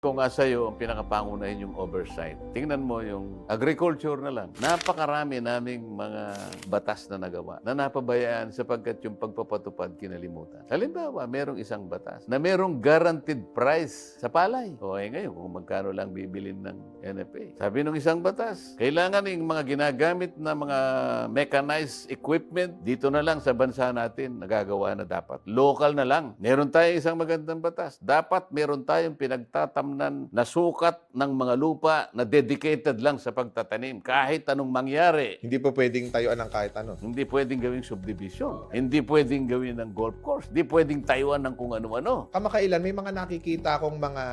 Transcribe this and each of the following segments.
Kung nga sa'yo, ang pinakapangunahin yung oversight. Tingnan mo yung agriculture na lang. Napakarami naming mga batas na nagawa na napabayaan sapagkat yung pagpapatupad kinalimutan. Halimbawa, merong isang batas na merong guaranteed price sa palay. O ngayon, kung magkano lang bibilin ng NFA. Sabi nung isang batas, kailangan yung mga ginagamit na mga mechanized equipment dito na lang sa bansa natin nagagawa na dapat. Local na lang. Meron tayong isang magandang batas. Dapat meron tayong pinagtatamnan na sukat ng mga lupa na dedicated lang sa pagtatanim. Kahit anong mangyari. Hindi po pwedeng tayuan ng kahit ano. Hindi pwedeng gawing subdivision. Hindi pwedeng gawin ng golf course. Hindi pwedeng tayuan ng kung ano-ano. Kamakailan, may mga nakikita akong mga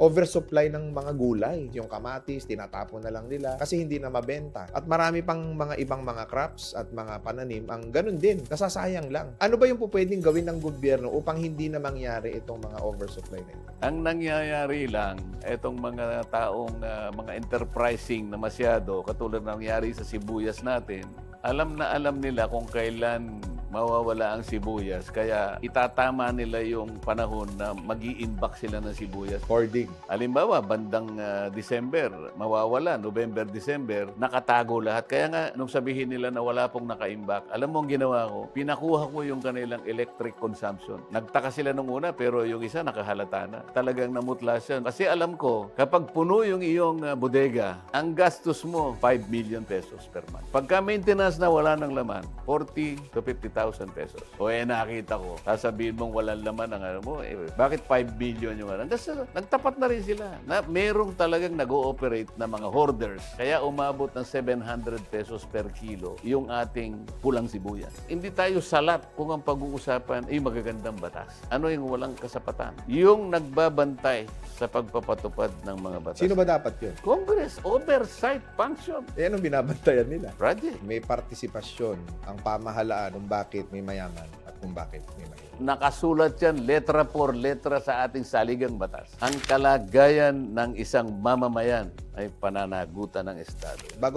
oversupply ng mga gulay. Yung kamatis, tinatapon na lang nila kasi hindi na mabenta. At marami pang mga ibang mga crops at mga pananim, ang ganun din, nasasayang lang. Ano ba yung po pwedeng gawin ng gobyerno upang hindi na mangyari itong mga oversupply na ito? Ang nangyayari lang, etong mga taong mga enterprising na masyado, katulad ng nangyari sa sibuyas natin, alam na alam nila kung kailan mawawala ang sibuyas. Kaya itatama nila yung panahon na mag-i-imbak sila ng sibuyas. Hoarding. Halimbawa, bandang December, mawawala, November, December, nakatago lahat. Kaya nga, nung sabihin nila na wala pong naka-imbak, alam mo ang ginawa ko? Pinakuha ko yung kanilang electric consumption. Nagtaka sila nung una, pero yung isa nakahalata na. Talagang namutla siya. Kasi alam ko, kapag puno yung iyong bodega, ang gastos mo, 5 million pesos per month. Pagka maintenance na wala ng laman, 40 to 50,000 pesos. O nakita ko, sasabihin mong walang laman ang ano mo, bakit 5 billion yung ano? Kasi nagtapat na rin sila. Na merong talagang nag-ooperate na mga hoarders. Kaya umabot ng 700 pesos per kilo yung ating pulang sibuyas. Hindi tayo salat kung ang pag-uusapan ay magagandang batas. Ano yung walang kasapatan? Yung nagbabantay sa pagpapatupad ng mga batas. Sino ba dapat yun? Congress, oversight function. Anong binabantayan nila? Project. May partisipasyon ang pamahalaan kung bakit may mayaman at kung bakit may mahirap. Nakasulat yan, letra por letra sa ating saligang batas. Ang kalagayan ng isang mamamayan ay pananagutan ng Estado. Bago